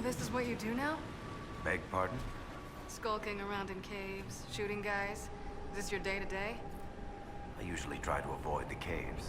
this is what you do now? Beg pardon? Skulking around in caves, shooting guys? Is this your day-to-day? I usually try to avoid the caves.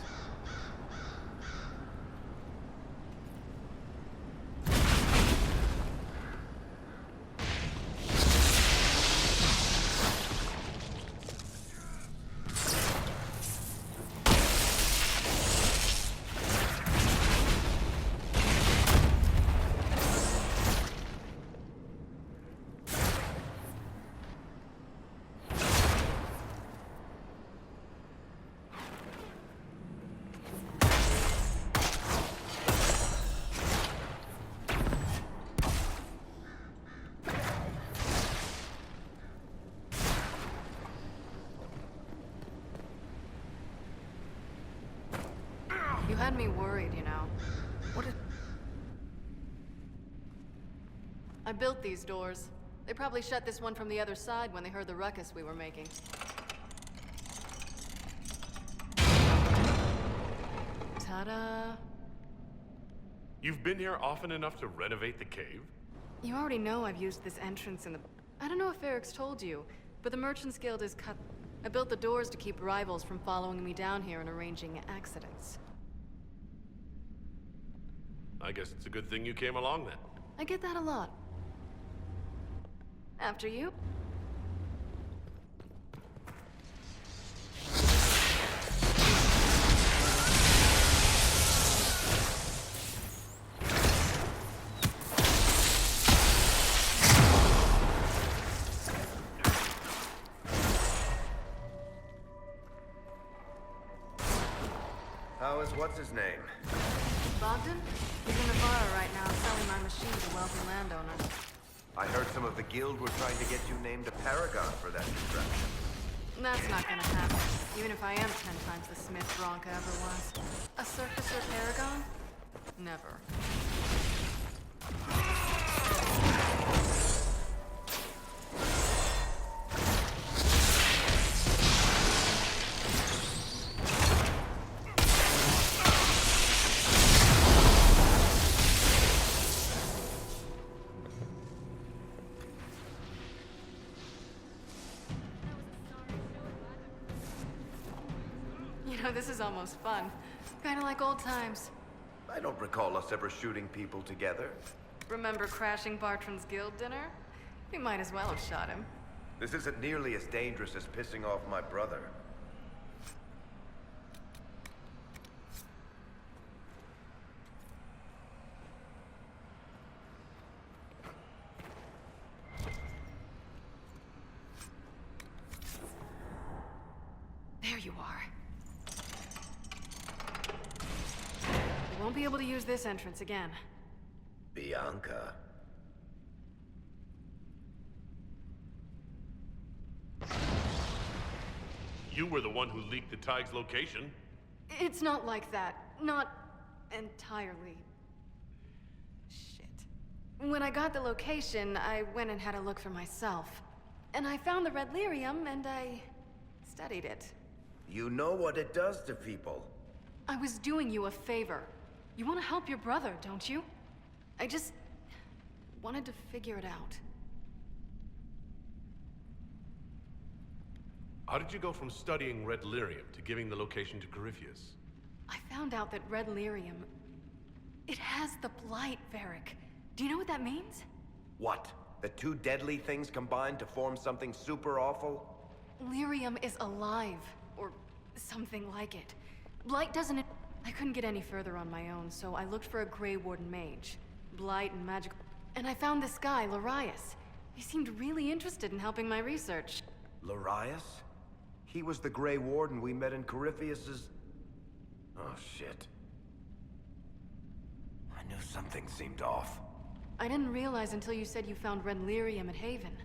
You had me worried, you know. What did... I built these doors. They probably shut this one from the other side when they heard the ruckus we were making. Ta-da! You've been here often enough to renovate the cave? You already know I've used this entrance in the... I don't know if Varrick's told you, but the Merchants Guild is cut... I built the doors to keep rivals from following me down here and arranging accidents. I guess it's a good thing you came along then. I get that a lot. After you? How is what's-his-name? Bogdan? He's in the bar right now selling my machine to wealthy landowners. I heard some of the guild were trying to get you named a paragon for that distraction. That's not gonna happen, even if I am 10 times the Smith Bronca ever was. A circus or paragon? Never. You know, this is almost fun. Kinda like old times. I don't recall us ever shooting people together. Remember crashing Bartram's guild dinner? We might as well have shot him. This isn't nearly as dangerous as pissing off my brother. There you are. We won't be able to use this entrance again. Bianca. You were the one who leaked the Tig's location. It's not like that. Not entirely. Shit. When I got the location, I went and had a look for myself. And I found the red lyrium, and I studied it. You know what it does to people. I was doing you a favor. You want to help your brother, don't you? I just wanted to figure it out. How did you go from studying red lyrium to giving the location to Corypheus? I found out that red lyrium... It has the blight, Varrick. Do you know what that means? What? The two deadly things combined to form something super awful? Lyrium is alive, or something like it. Blight doesn't... I couldn't get any further on my own, so I looked for a Grey Warden mage. Blight and magic... And I found this guy, Larius. He seemed really interested in helping my research. Larius? He was the Grey Warden we met in Corypheus's... Oh, shit. I knew something seemed off. I didn't realize until you said you found red lyrium at Haven.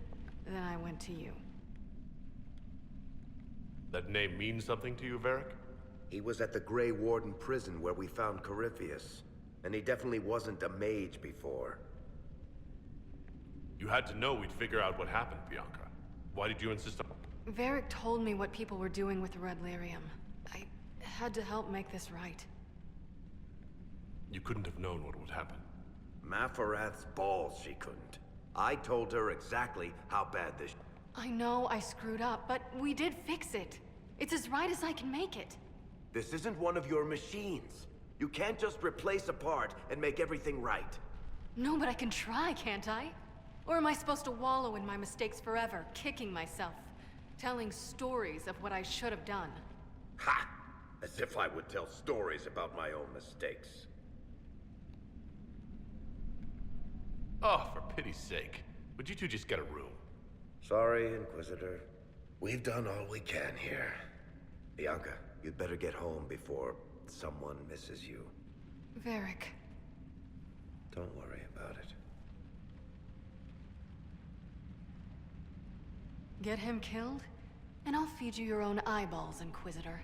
Then I went to you. That name means something to you, Varrick? He was at the Grey Warden prison where we found Corypheus. And he definitely wasn't a mage before. You had to know we'd figure out what happened, Bianca. Why did you insist on... Varrick told me what people were doing with the red lyrium. I had to help make this right. You couldn't have known what would happen. Mafarath's balls she couldn't. I told her exactly how bad this... I know I screwed up, but we did fix it. It's as right as I can make it. This isn't one of your machines. You can't just replace a part and make everything right. No, but I can try, can't I? Or am I supposed to wallow in my mistakes forever, kicking myself, telling stories of what I should have done? Ha! As if I would tell stories about my own mistakes. Oh, for pity's sake. Would you two just get a room? Sorry, Inquisitor. We've done all we can here. Bianca, you'd better get home before someone misses you. Varrick. Don't worry about it. Get him killed, and I'll feed you your own eyeballs, Inquisitor.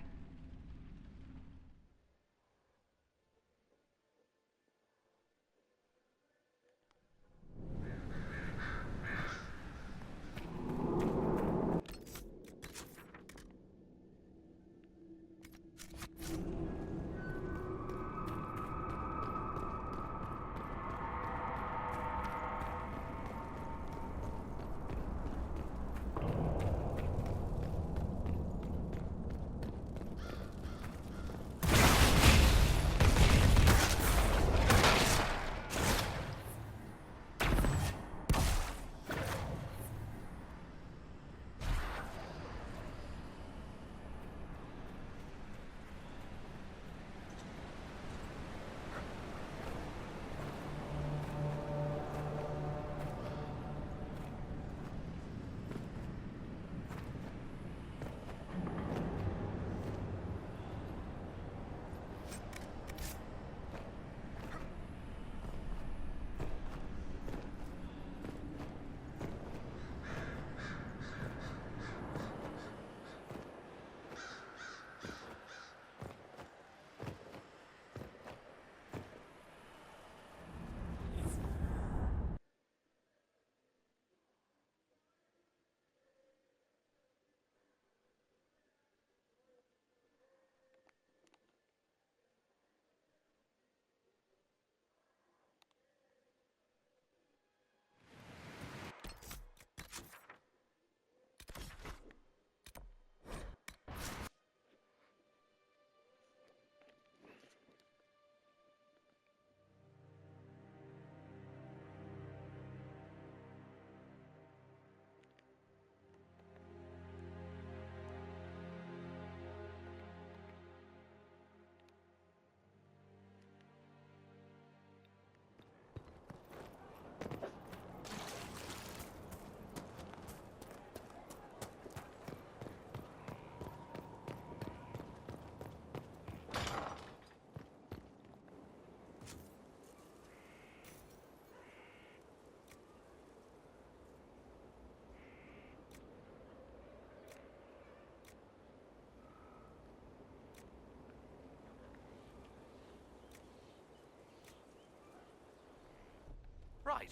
Right.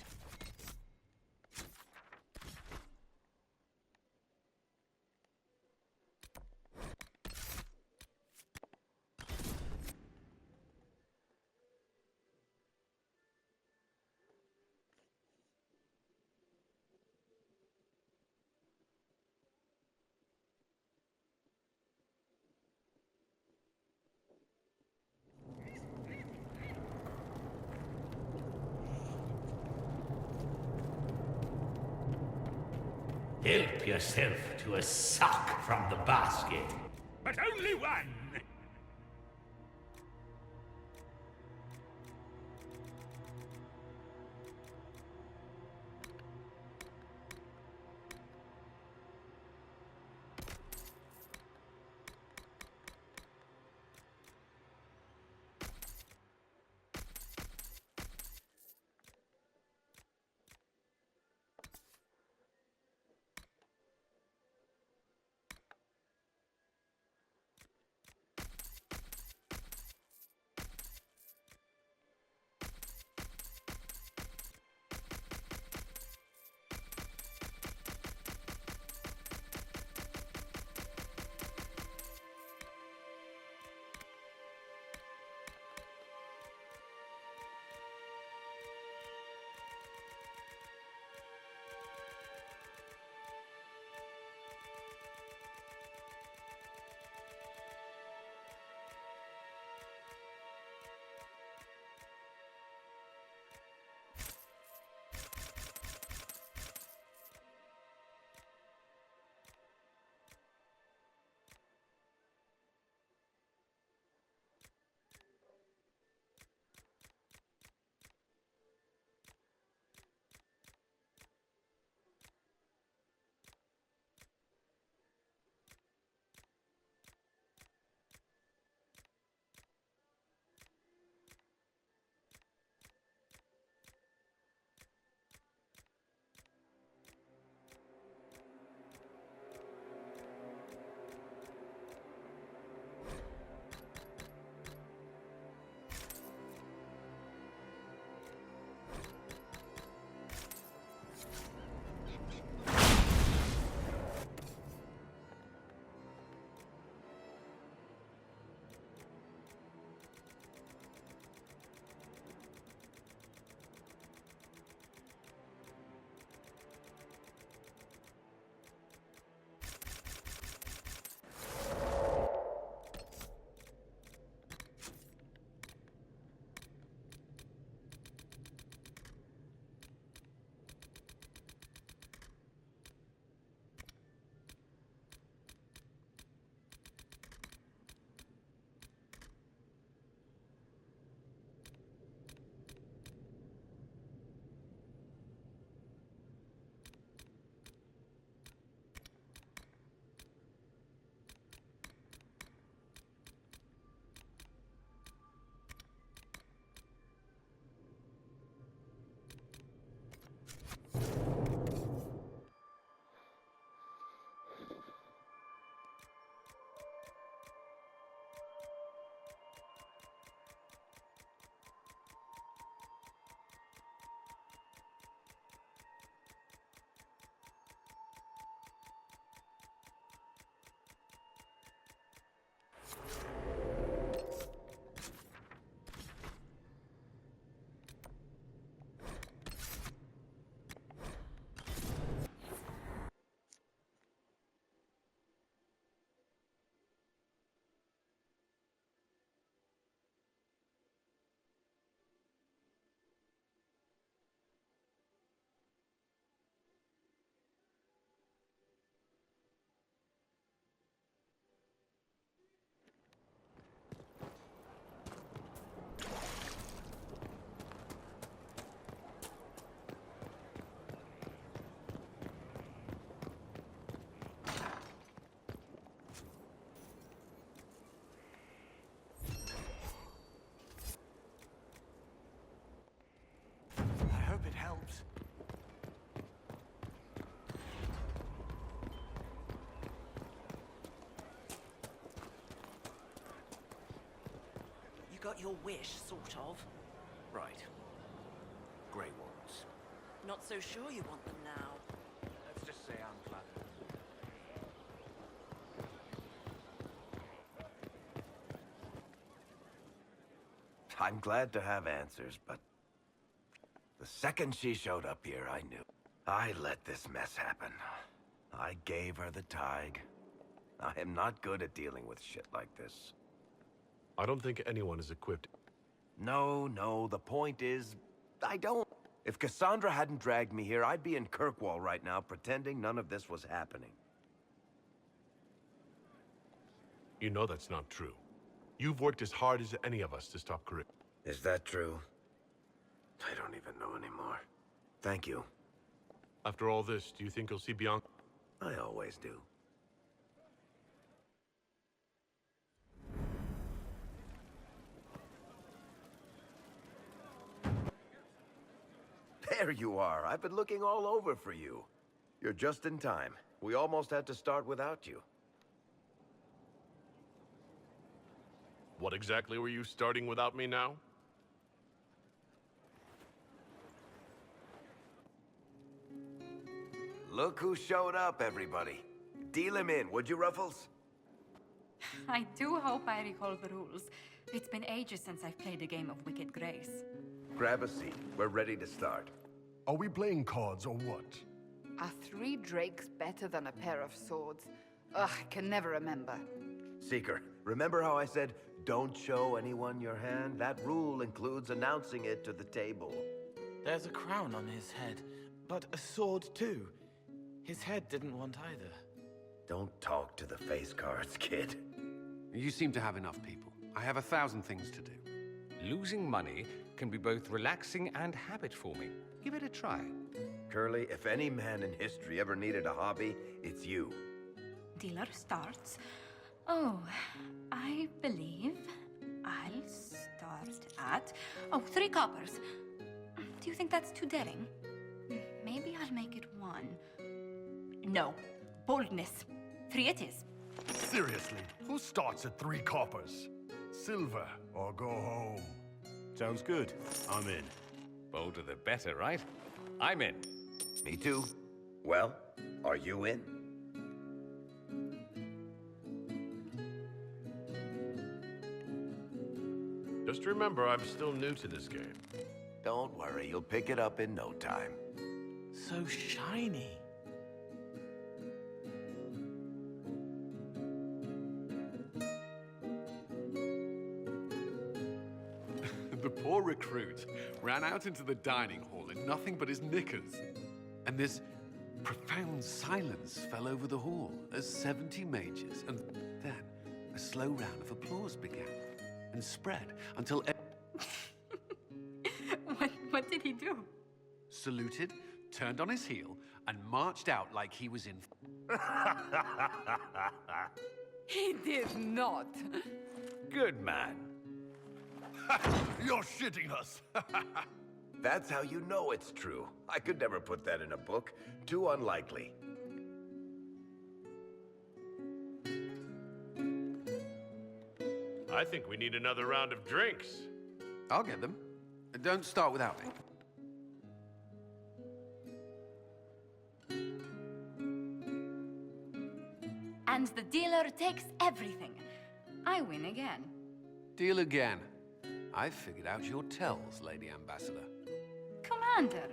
Help yourself to a sock from the basket. But only one! I hope it helps. You got your wish, sort of. Right. Grey Warrens. Not so sure you want them now. Let's just say I'm flattered. I'm glad to have answers, but the second she showed up here, I knew. I let this mess happen. I gave her the Tig. I am not good at dealing with shit like this. I don't think anyone is equipped. No, the point is, I don't. If Cassandra hadn't dragged me here, I'd be in Kirkwall right now pretending none of this was happening. You know that's not true. You've worked as hard as any of us to stop Varrick. Is that true? I don't even know anymore. Thank you. After all this, do you think you'll see Bianca? I always do. There you are. I've been looking all over for you. You're just in time. We almost had to start without you. What exactly were you starting without me now? Look who showed up, everybody. Deal him in, would you, Ruffles? I do hope I recall the rules. It's been ages since I've played a game of Wicked Grace. Grab a seat. We're ready to start. Are we playing cards or what? Are 3 drakes better than a pair of swords? Ugh, I can never remember. Seeker, remember how I said, don't show anyone your hand? That rule includes announcing it to the table. There's a crown on his head, but a sword too. His head didn't want either. Don't talk to the face cards, kid. You seem to have enough people. I have 1,000 things to do. Losing money can be both relaxing and habit-forming. Give it a try. Curly, if any man in history ever needed a hobby, it's you. Dealer starts. Oh, I believe I'll start at... Oh, 3 coppers. Do you think that's too daring? Maybe I'll make it 1. No. Boldness. 3 it is. Seriously, who starts at 3 coppers? Silver or go home? Sounds good. I'm in. Bolder the better, right? I'm in. Me too. Well, are you in? Just remember, I'm still new to this game. Don't worry, you'll pick it up in no time. So shiny. The poor recruit ran out into the dining hall in nothing but his knickers. And this profound silence fell over the hall as 70 mages, and then a slow round of applause began and spread until What did he do? saluted, turned on his heel, and marched out like he was in... He did not. Good man. You're shitting us! That's how you know it's true. I could never put that in a book. Too unlikely. I think we need another round of drinks. I'll get them. Don't start without me. And the dealer takes everything. I win again. Deal again. I've figured out your tells, Lady Ambassador. Commander,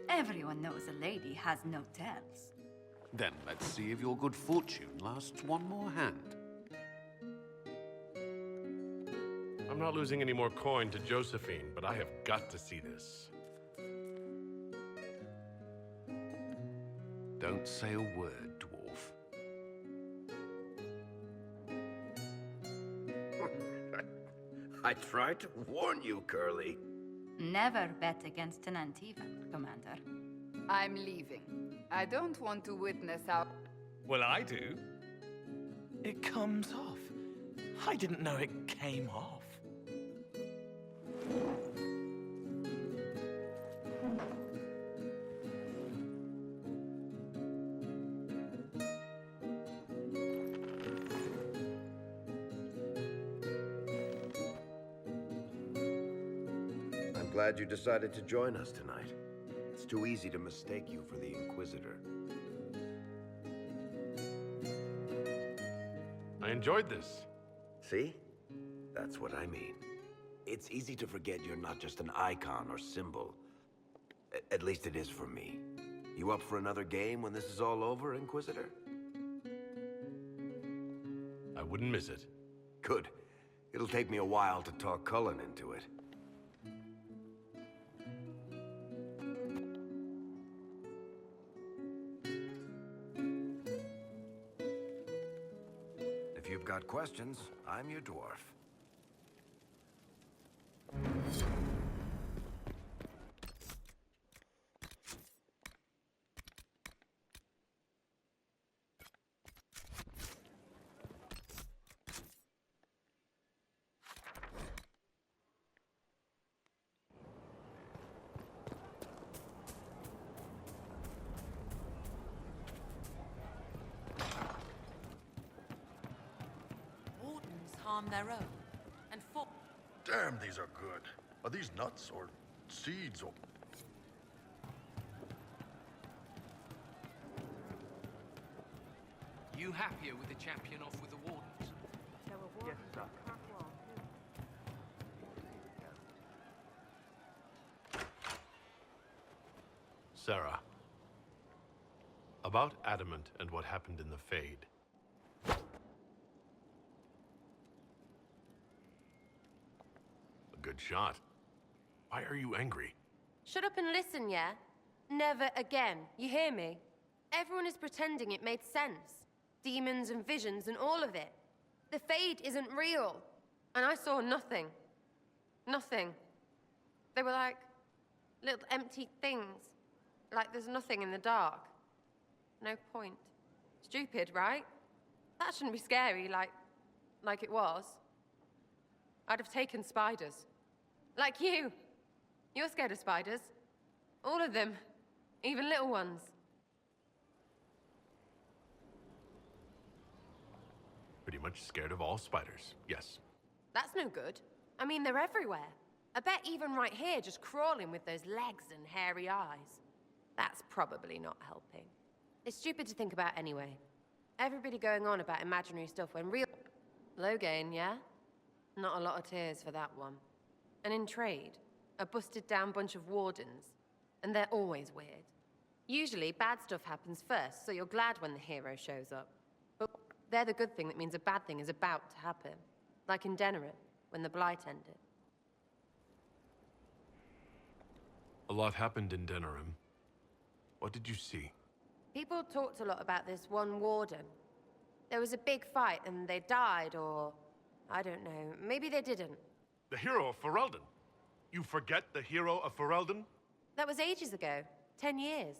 everyone knows a lady has no tells. Then let's see if your good fortune lasts one more hand. I'm not losing any more coin to Josephine, but I have got to see this. Don't say a word, dwarf. I tried to warn you, Curly. Never bet against an Antivan, Commander. I'm leaving. I don't want to witness how... Well, I do. It comes off. I didn't know it came off. I'm glad you decided to join us tonight. It's too easy to mistake you for the Inquisitor. I enjoyed this. See? That's what I mean. It's easy to forget you're not just an icon or symbol. At least it is for me. You up for another game when this is all over, Inquisitor? I wouldn't miss it. Good. It'll take me a while to talk Cullen into it. If you've got questions, I'm your dwarf. Wardens harm their own, and for... Damn, these are good. Are these nuts or seeds or... You happier with the champion off with the wardens? Yes, sir. Sarah. About Adamant and what happened in the Fade. A good shot. Why are you angry? Shut up and listen, yeah? Never again. You hear me? Everyone is pretending it made sense. Demons and visions and all of it. The Fade isn't real. And I saw nothing. Nothing. They were like little empty things. Like there's nothing in the dark. No point. Stupid, right? That shouldn't be scary, like it was. I'd have taken spiders. Like you. You're scared of spiders. All of them. Even little ones. Pretty much scared of all spiders, yes. That's no good. I mean, they're everywhere. I bet even right here, just crawling with those legs and hairy eyes. That's probably not helping. It's stupid to think about anyway. Everybody going on about imaginary stuff when real... Low gain, yeah? Not a lot of tears for that one. And in trade, a busted down bunch of wardens. And they're always weird. Usually, bad stuff happens first, so you're glad when the hero shows up. But they're the good thing that means a bad thing is about to happen. Like in Denerim, when the Blight ended. A lot happened in Denerim. What did you see? People talked a lot about this one warden. There was a big fight and they died, or... I don't know. Maybe they didn't. The hero of Ferelden. You forget the hero of Ferelden? That was ages ago. 10 years.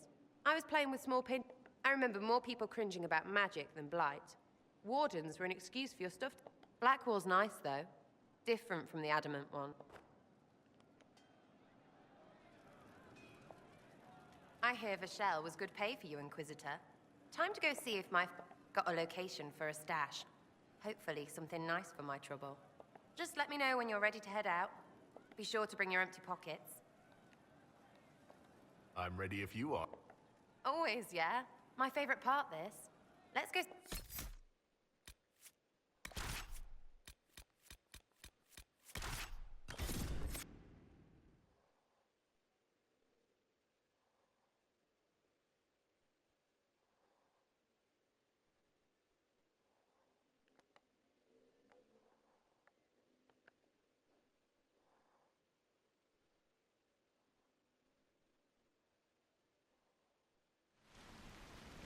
I was playing with small pin... I remember more people cringing about magic than Blight. Wardens were an excuse for your stuff. Blackwall's nice, though. Different from the Adamant one. I hear Vashel was good pay for you, Inquisitor. Time to go see if my got a location for a stash. Hopefully something nice for my trouble. Just let me know when you're ready to head out. Be sure to bring your empty pockets. I'm ready if you are. Always, yeah? My favorite part, this. Let's go...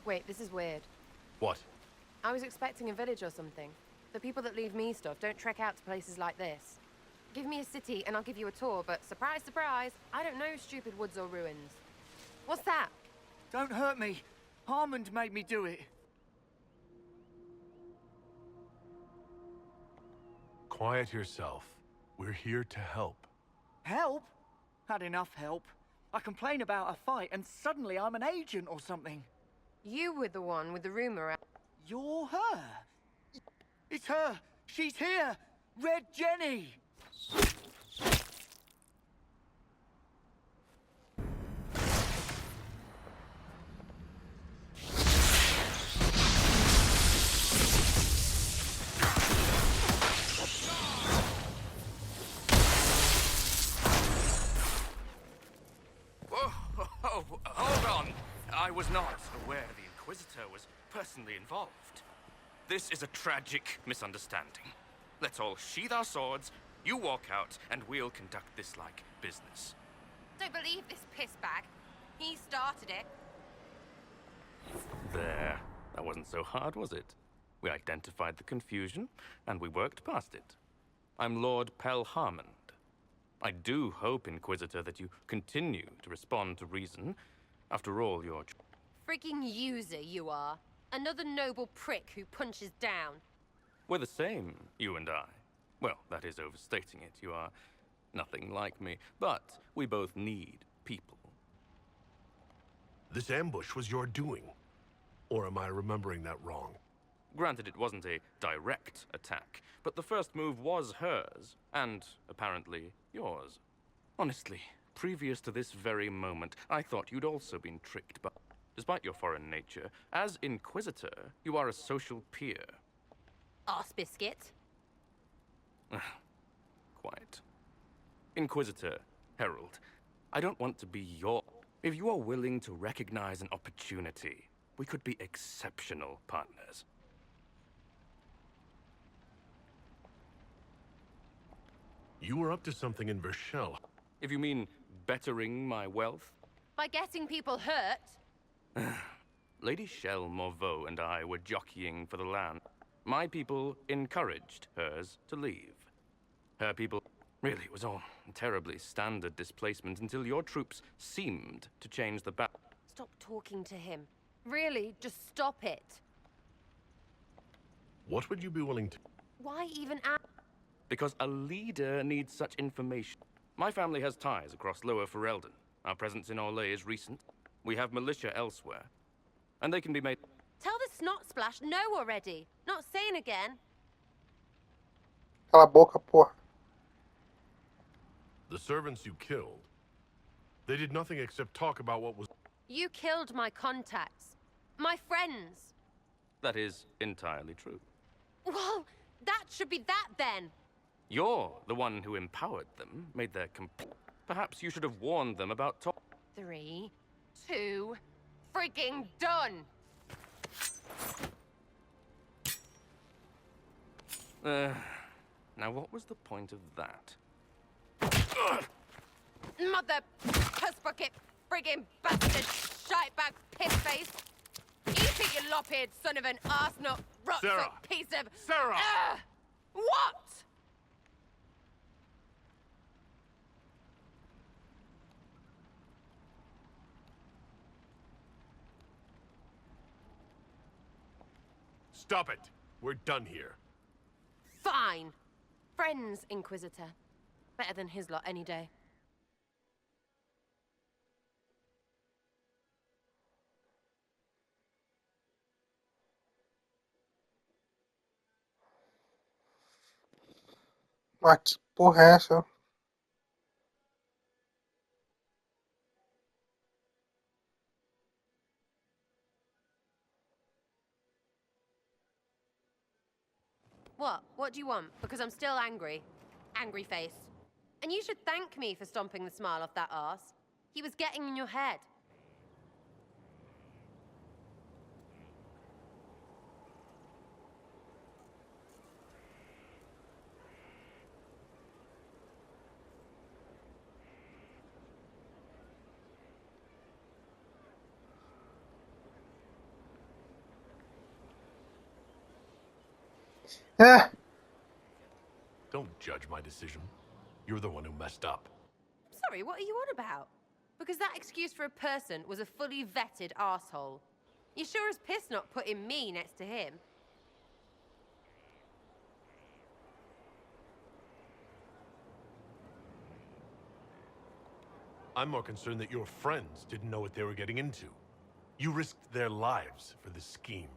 Wait, this is weird. What? I was expecting a village or something. The people that leave me stuff don't trek out to places like this. Give me a city and I'll give you a tour, but surprise, surprise, I don't know stupid woods or ruins. What's that? Don't hurt me. Harmond made me do it. Quiet yourself. We're here to help. Help? Had enough help. I complain about a fight and suddenly I'm an agent or something. You were the one with the rumor. You're her. It's her. She's here. Red Jenny. Hold on. I was not aware the Inquisitor was personally involved. This is a tragic misunderstanding. Let's all sheath our swords, you walk out, and we'll conduct this like business. Don't believe this pissbag. He started it. There. That wasn't so hard, was it? We identified the confusion, and we worked past it. I'm Lord Pel Harmond. I do hope, Inquisitor, that you continue to respond to reason. After all, you're... Freaking user, you are. Another noble prick who punches down. We're the same, you and I. Well, that is overstating it. You are nothing like me. But we both need people. This ambush was your doing. Or am I remembering that wrong? Granted, it wasn't a direct attack, but the first move was hers, and apparently yours. Honestly, previous to this very moment, I thought you'd also been tricked, but despite your foreign nature, as Inquisitor, you are a social peer. Arse biscuit. Quiet. Inquisitor, Herald, I don't want to be your... If you are willing to recognize an opportunity, we could be exceptional partners. You were up to something in Vershel. If you mean bettering my wealth? By getting people hurt? Lady Shell Morveau and I were jockeying for the land. My people encouraged hers to leave. Her people... Really, it was all terribly standard displacement until your troops seemed to change the battle. Stop talking to him. Really, just stop it. What would you be willing to... Why even ask? Because a leader needs such information. My family has ties across Lower Ferelden. Our presence in Orlais is recent. We have militia elsewhere. And they can be made... Tell the snot splash no already. Not saying again. Cala a boca, porra. The servants you killed, they did nothing except talk about what was... You killed my contacts. My friends. That is entirely true. Well, that should be that then. You're the one who empowered them, made their Perhaps you should have warned them about 3, 2, freaking done! Now what was the point of that? Mother puss bucket, friggin' bastard, shitebag, piss-face. Eat it, you lop-eared son of an arsenal, Sarah! piece of... Sarah! What? Stop it! We're done here. Fine. Friends, Inquisitor. Better than his lot any day. Mas que porra é essa? What? What do you want? Because I'm still angry. Angry face. And you should thank me for stomping the smile off that arse. He was getting in your head. Eh. Don't judge my decision. You're the one who messed up. Sorry, what are you on about? Because that excuse for a person was a fully vetted arsehole. You sure as piss not putting me next to him. I'm more concerned that your friends didn't know what they were getting into. You risked their lives for this scheme.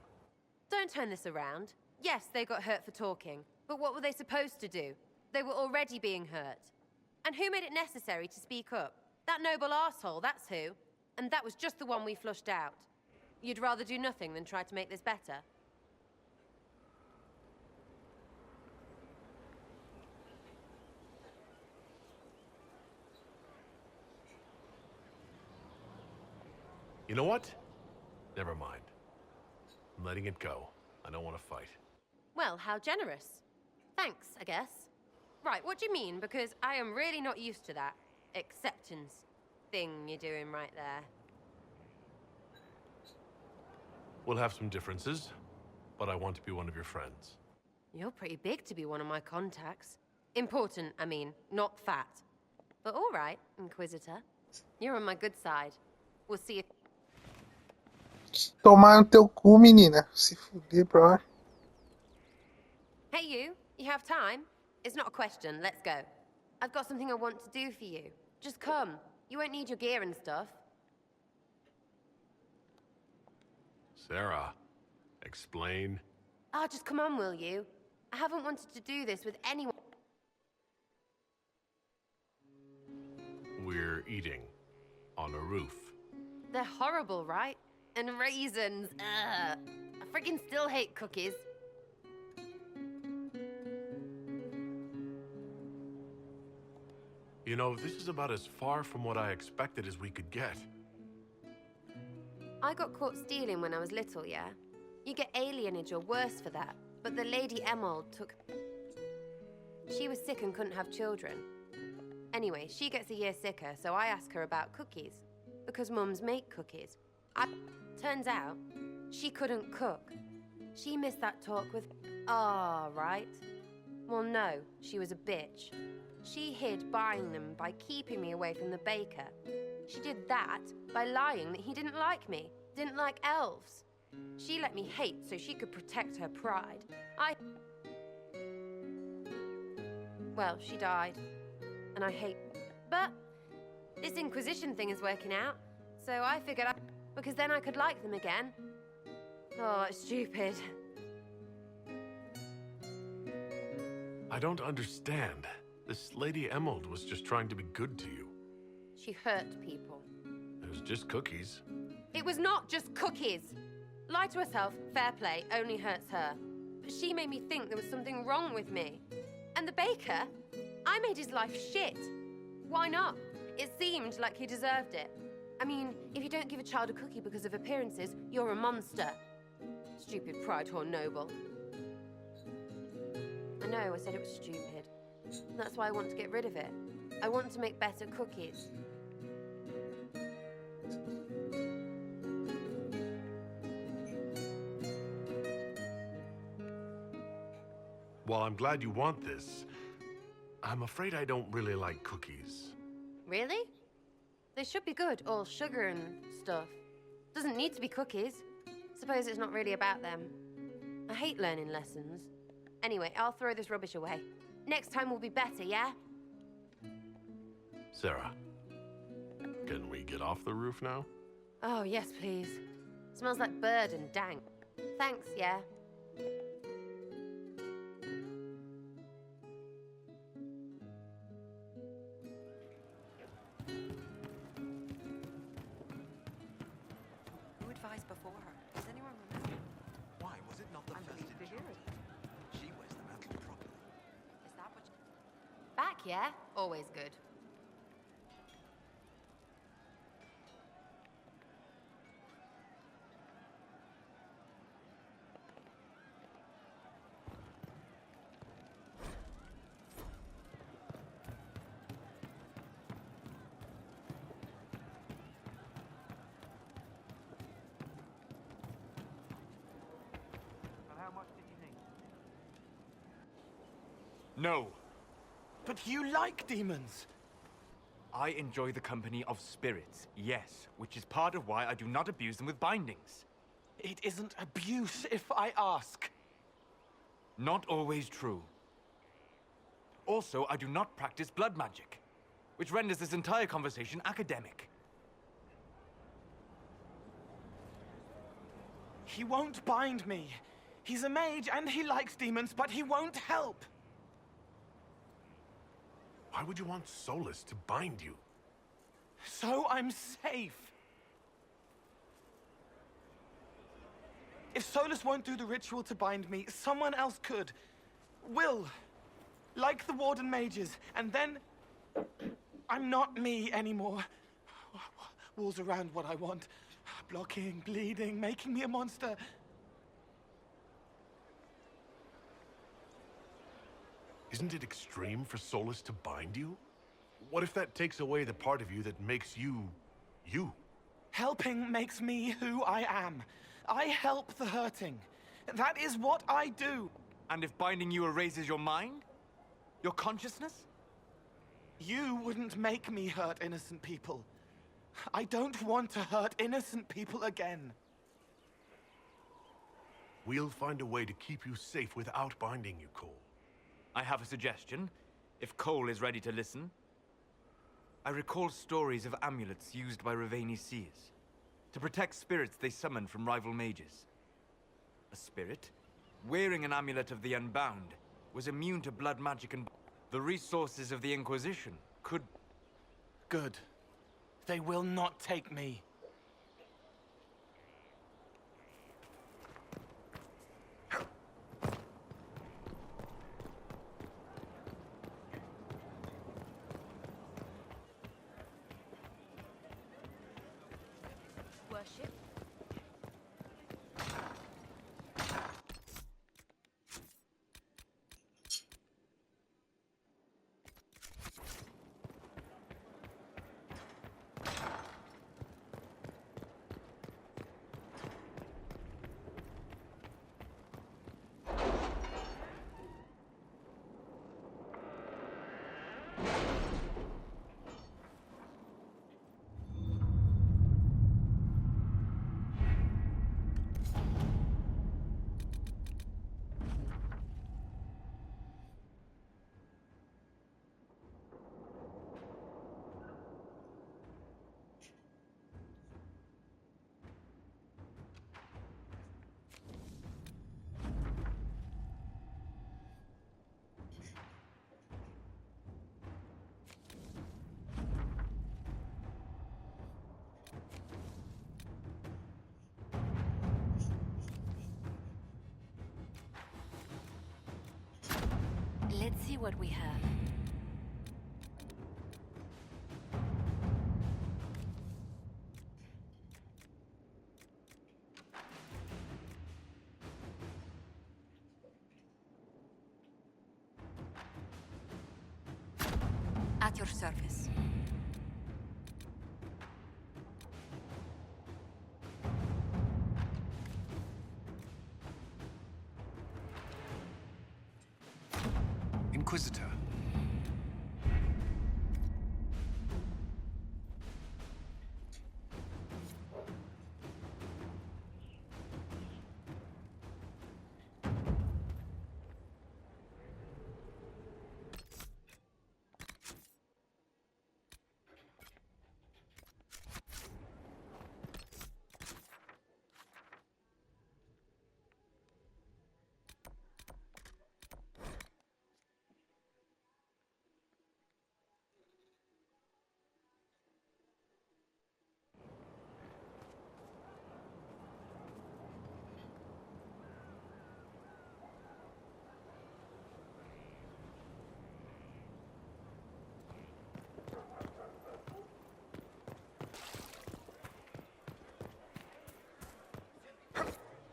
Don't turn this around. Yes, they got hurt for talking, but what were they supposed to do? They were already being hurt. And who made it necessary to speak up? That noble arsehole, that's who. And that was just the one we flushed out. You'd rather do nothing than try to make this better? You know what? Never mind. I'm letting it go. I don't want to fight. Well, how generous. Thanks, I guess. Right, what do you mean? Because I am really not used to that acceptance thing you're doing right there. We'll have some differences, but I want to be one of your friends. You're pretty big to be one of my contacts. Important, I mean, not fat. But all right, Inquisitor. You're on my good side. We'll see if... Tomar no teu cu, menina. Se fuder, bro. Hey, you have time? It's not a question, let's go. I've got something I want to do for you. Just come. You won't need your gear and stuff. Sarah, explain. Ah, just come on, will you? I haven't wanted to do this with anyone. We're eating on a roof. They're horrible, right? And raisins. Ugh. I freaking still hate cookies. You know, this is about as far from what I expected as we could get. I got caught stealing when I was little, yeah? You get alienage or worse for that. But the Lady Emerald took... She was sick and couldn't have children. Anyway, she gets a year sicker, so I ask her about cookies. Because mums make cookies. Turns out, she couldn't cook. She missed that talk with... Ah, right? Well, no, she was a bitch. She hid buying them by keeping me away from the baker. She did that by lying that he didn't like me, didn't like elves. She let me hate so she could protect her pride. Well, she died. And I hate... But this Inquisition thing is working out. So I figured because then I could like them again. Oh, it's stupid. I don't understand. This Lady Emerald was just trying to be good to you. She hurt people. It was just cookies. It was not just cookies. Lie to herself, fair play, only hurts her. But she made me think there was something wrong with me. And the baker? I made his life shit. Why not? It seemed like he deserved it. I mean, if you don't give a child a cookie because of appearances, you're a monster. Stupid pride or noble. I know, I said it was stupid. That's why I want to get rid of it. I want to make better cookies. While I'm glad you want this, I'm afraid I don't really like cookies. Really? They should be good, all sugar and stuff. Doesn't need to be cookies. Suppose it's not really about them. I hate learning lessons. Anyway, I'll throw this rubbish away. Next time will be better, yeah? Sarah, can we get off the roof now? Oh, yes, please. Smells like bird and dank. Thanks, yeah? Who advised before her? Does anyone remember? Why was it not the first pleased to hear it. She wears the mantle properly. Is that what Back, yeah? Always good. But how much did you need? No. But you like demons. I enjoy the company of spirits, yes, which is part of why I do not abuse them with bindings. It isn't abuse if I ask. Not always true. Also, I do not practice blood magic, which renders this entire conversation academic. He won't bind me. He's a mage and he likes demons, but he won't help. Why would you want Solus to bind you? So I'm safe. If Solus won't do the ritual to bind me, someone else could. Will. Like the Warden mages. And then... I'm not me anymore. Walls around what I want. Blocking, bleeding, making me a monster. Isn't it extreme for Solus to bind you? What if that takes away the part of you that makes you... you? Helping makes me who I am. I help the hurting. That is what I do. And if binding you erases your mind? Your consciousness? You wouldn't make me hurt innocent people. I don't want to hurt innocent people again. We'll find a way to keep you safe without binding you, Cole. I have a suggestion, if Cole is ready to listen. I recall stories of amulets used by Raveni seers to protect spirits they summoned from rival mages. A spirit, wearing an amulet of the Unbound, was immune to blood magic and... The resources of the Inquisition could... Good. They will not take me. Worship? Let's see what we have. At your service. Inquisitor.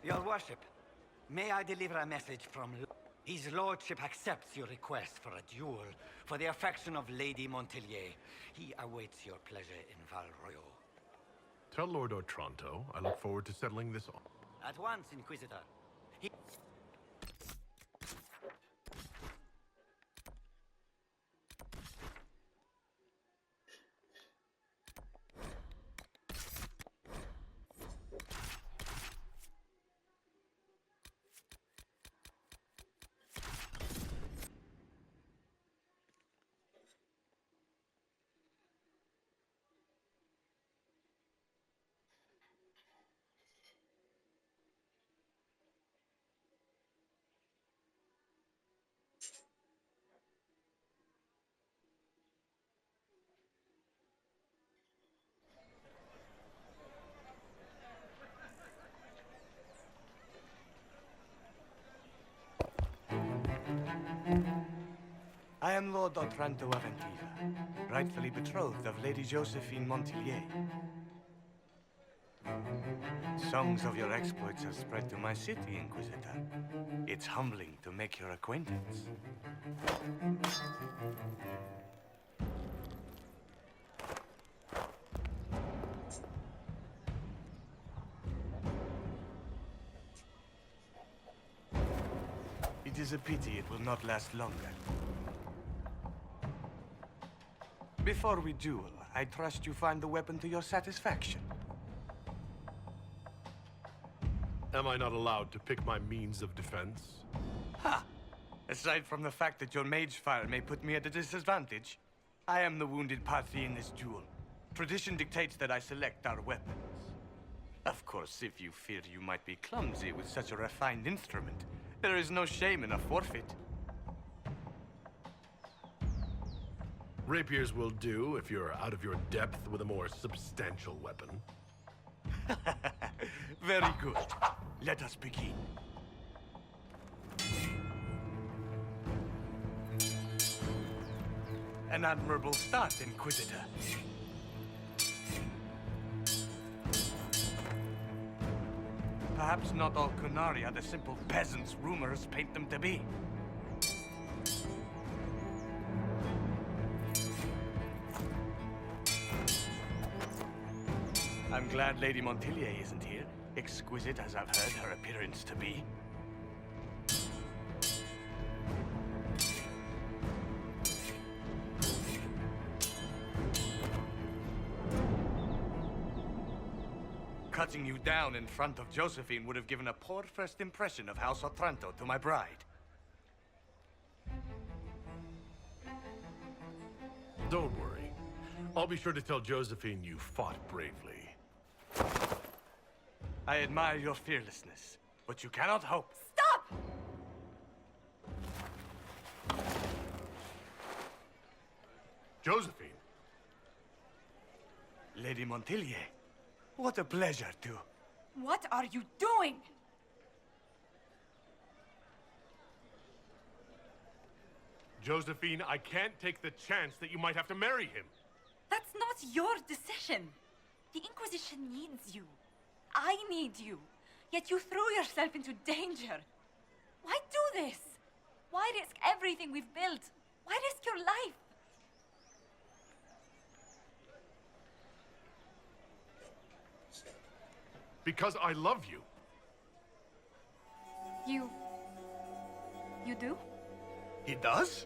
Your worship, may I deliver a message from... His lordship accepts your request for a duel for the affection of Lady Montelier. He awaits your pleasure in Valroyo. Tell Lord Otranto I look forward to settling this all. At once, Inquisitor. am Lord Otranto of Antiva, rightfully betrothed of Lady Josephine Montillier. Songs of your exploits have spread to my city, Inquisitor. It's humbling to make your acquaintance. It is a pity it will not last longer. Before we duel, I trust you find the weapon to your satisfaction. Am I not allowed to pick my means of defense? Ha! Aside from the fact that your mage fire may put me at a disadvantage, I am the wounded party in this duel. Tradition dictates that I select our weapons. Of course, if you fear you might be clumsy with such a refined instrument, there is no shame in a forfeit. Rapiers will do if you're out of your depth with a more substantial weapon. Very good. Let us begin. An admirable start, Inquisitor. Perhaps not all Kunari are the simple peasants rumors paint them to be. I'm glad Lady Montillier isn't here, exquisite as I've heard her appearance to be. Cutting you down in front of Josephine would have given a poor first impression of House Otranto to my bride. Don't worry. I'll be sure to tell Josephine you fought bravely. I admire your fearlessness, but you cannot hope. Stop! Josephine! Lady Montillier, what a pleasure to... What are you doing? Josephine, I can't take the chance that you might have to marry him. That's not your decision. The Inquisition needs you. I need you. Yet you threw yourself into danger. Why do this? Why risk everything we've built? Why risk your life? Because I love you. You do? He does?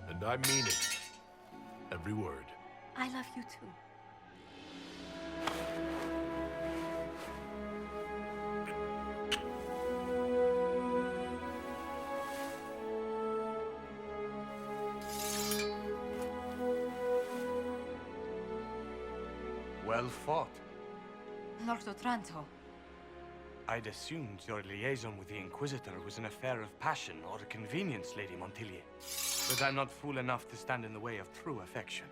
And I mean it. Every word. I love you too. Well fought. Lord Otranto. I'd assumed your liaison with the Inquisitor was an affair of passion or convenience, Lady Montillier. But I'm not fool enough to stand in the way of true affection.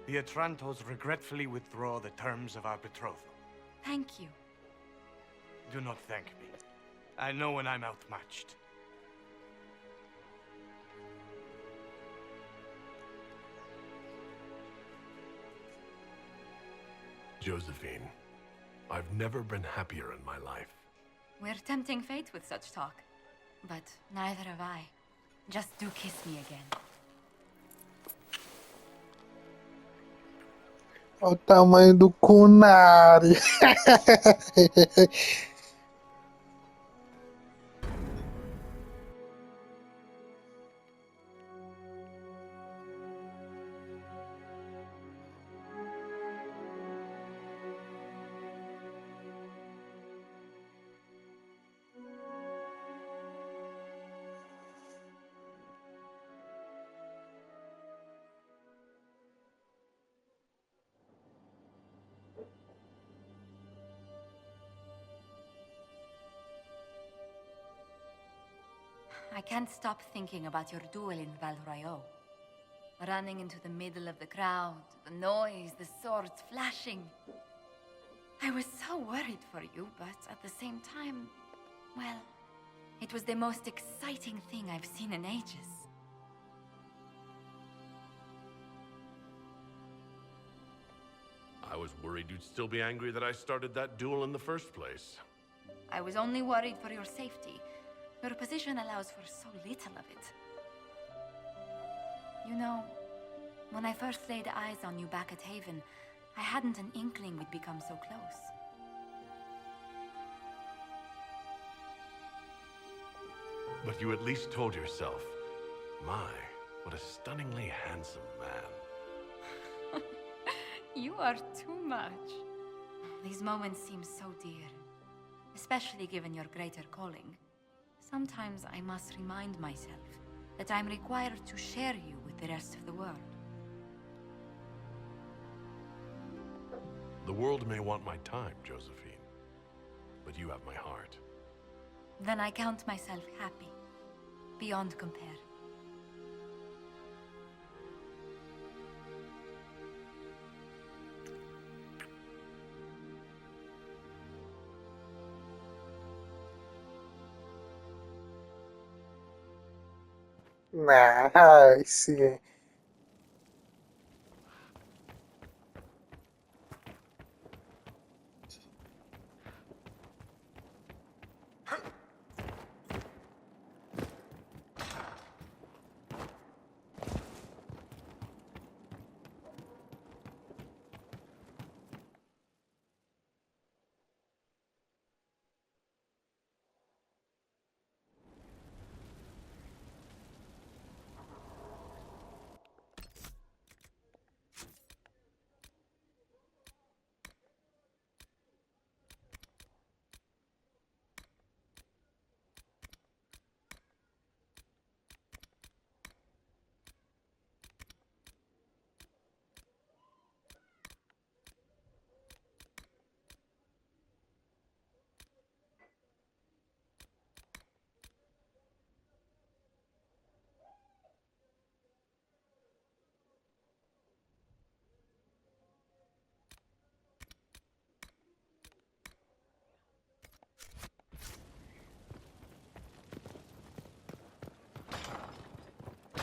The Otrantos regretfully withdraw the terms of our betrothal. Thank you. Do not thank me. I know when I'm outmatched. Josephine, I've never been happier in my life. We're tempting fate with such talk. But neither have I. Just do kiss me again. Olha o tamanho do Kunari. I can't stop thinking about your duel in Valroyo. Running into the middle of the crowd, the noise, the swords flashing. I was so worried for you, but at the same time, well, It was the most exciting thing I've seen in ages. I was worried you'd still be angry that I started that duel in the first place. I was only worried for your safety. Your position allows for so little of it. You know, when I first laid eyes on you back at Haven, I hadn't an inkling we'd become so close. But you at least told yourself, my, what a stunningly handsome man. You are too much. These moments seem so dear, especially given your greater calling. Sometimes I must remind myself that I'm required to share you with the rest of the world. The world may want my time, Josephine, but you have my heart. Then I count myself happy, beyond compare. Nice.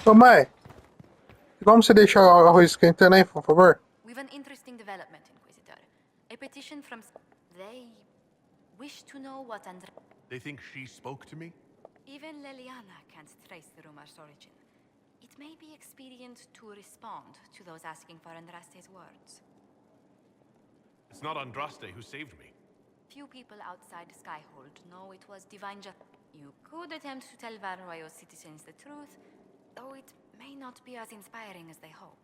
Ô mãe, como você deixa o arroz esquentando aí, por favor? We've an interesting development, Inquisitor. A petition from... They wish to know what Andra... They think she spoke to me? Even Leliana can't trace the rumor's origin. It may be expedient to respond to those asking for Andraste's words. It's not Andraste who saved me. Few people outside Skyhold know it was divine You could attempt to tell Varroyo's citizens the truth, though it may not be as inspiring as they hope.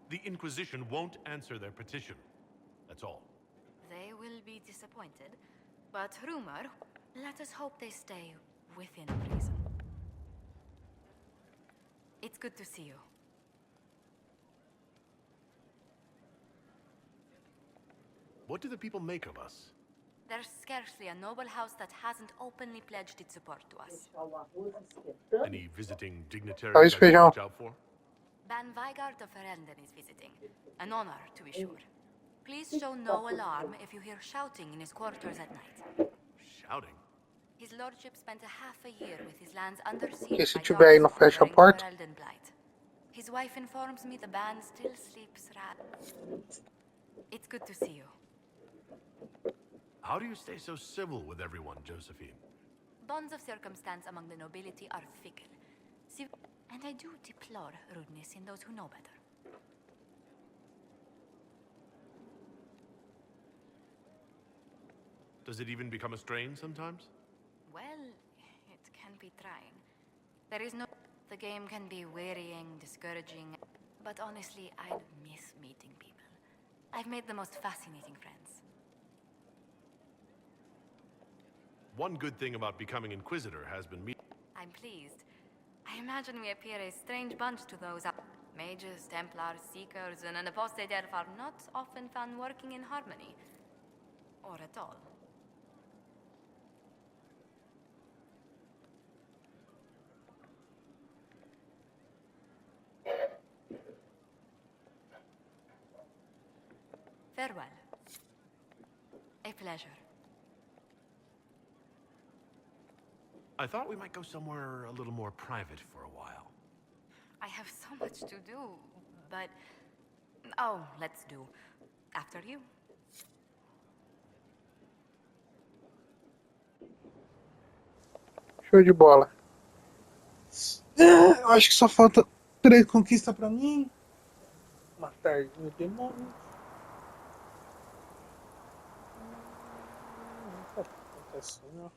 The Inquisition won't answer their petition. That's all. They will be disappointed, but rumor, let us hope they stay within reason. It's good to see you. What do the people make of us? There's scarcely a noble house that hasn't openly pledged its support to us. Any visiting dignitaries Arroz I e should feijão. Ban Vigard of Ferelden is visiting. An honor, to be sure. Please show no alarm if you hear shouting in his quarters at night. Shouting? His lordship spent a half a year with his lands under siege E se by tiver aí, não darkness fecha a during the porta? Ferelden Blight. His wife informs me the band still sleeps It's good to see you. How do you stay so civil with everyone, Josephine? Bonds of circumstance among the nobility are fickle. And I do deplore rudeness in those who know better. Does it even become a strain sometimes? Well, it can be trying. There is no... The game can be wearying, discouraging, but honestly, I'd miss meeting people. I've made the most fascinating friends. One good thing about becoming Inquisitor has been I'm pleased. I imagine we appear a strange bunch to those mages, Templars, Seekers, and an apostate elf are not often found working in harmony. Or at all. Farewell. pleasure. I thought we might go somewhere a little more private for a while. I have so much to do, but... Oh, let's do. After you. Show de bola. Eu acho que só falta 3 conquistas pra mim. Matar o demônio. Acontece, não.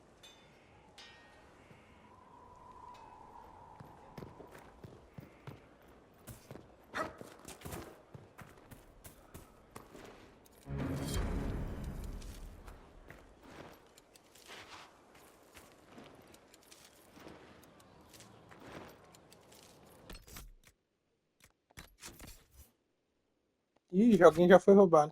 Ih, alguém já foi roubado.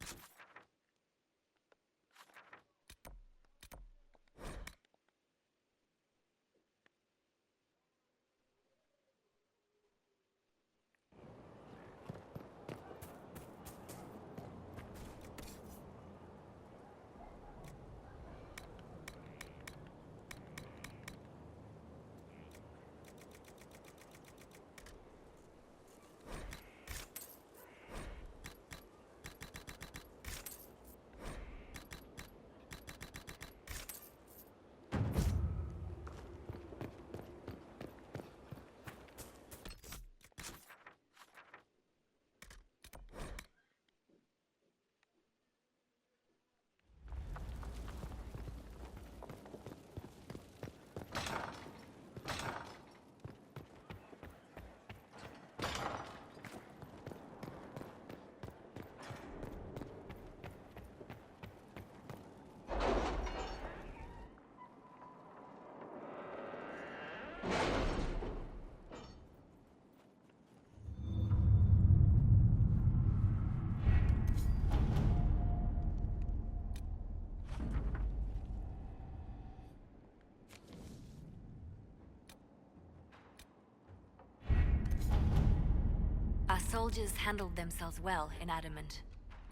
Our soldiers handled themselves well in Adamant.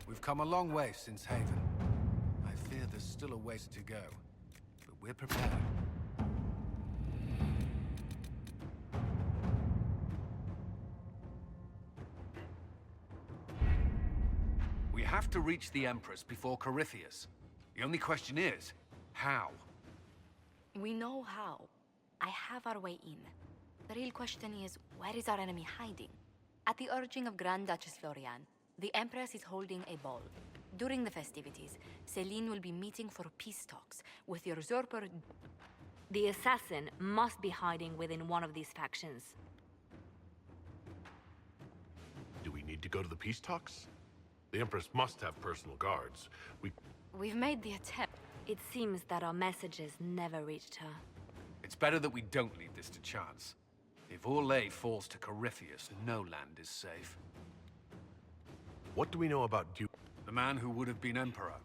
We've come a long way since Haven. I fear there's still a ways to go, but we're prepared. We have to reach the Empress before Corypheus. The only question is, how? We know how. I have our way in. The real question is, where is our enemy hiding? At the urging of Grand Duchess Florian, the Empress is holding a ball. During the festivities, Celine will be meeting for peace talks with the usurper. The assassin must be hiding within one of these factions. Do we need to go to the peace talks? The Empress must have personal guards. We've made the attempt. It seems that our messages never reached her. It's better that we don't leave this to chance. If Orlais falls to Corypheus, no land is safe. What do we know about Duke? The man who would have been Emperor.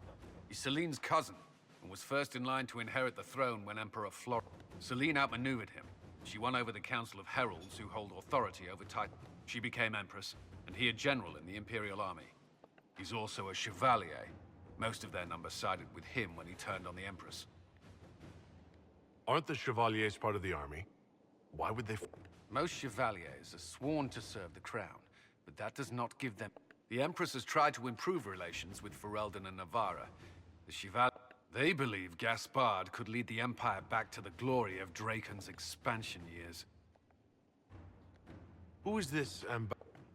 He's Celine's cousin, and was first in line to inherit the throne when Emperor Flor... Celine outmaneuvered him. She won over the Council of Heralds, who hold authority over Titan. She became Empress, and he a general in the Imperial Army. He's also a Chevalier. Most of their number sided with him when he turned on the Empress. Aren't the Chevaliers part of the army? Why would they... Most Chevaliers are sworn to serve the crown, but that does not give them... The Empress has tried to improve relations with Ferelden and Navarra. The Chevaliers... They believe Gaspard could lead the Empire back to the glory of Draken's expansion years. Who is this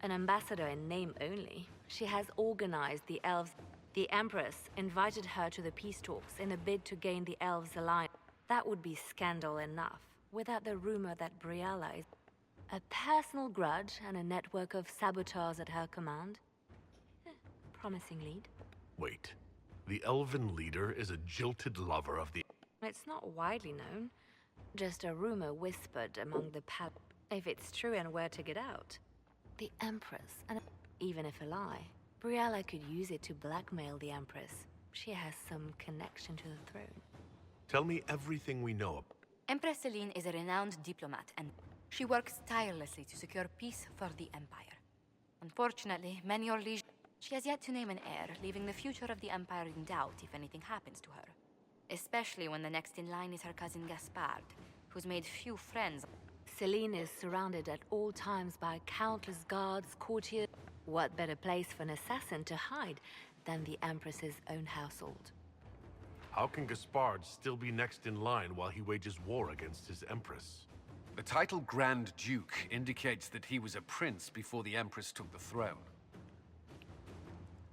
An ambassador in name only. She has organized the elves. The Empress invited her to the peace talks in a bid to gain the elves' alliance. That would be scandal enough, without the rumor that Briella is... A personal grudge and a network of saboteurs at her command. Promising lead. Wait. The elven leader is a jilted lover of the... It's not widely known. Just a rumor whispered among the pal... If it's true and were to get out. The Empress, and even if a lie, Briella could use it to blackmail the Empress. She has some connection to the throne. Tell me everything we know. Empress Celine is a renowned diplomat, and she works tirelessly to secure peace for the Empire. Unfortunately, many Orlesians... She has yet to name an heir, leaving the future of the Empire in doubt if anything happens to her. Especially when the next in line is her cousin Gaspard, who's made few friends. Celine is surrounded at all times by countless guards, courtiers. What better place for an assassin to hide than the Empress's own household? How can Gaspard still be next in line while he wages war against his Empress? The title Grand Duke indicates that he was a prince before the Empress took the throne.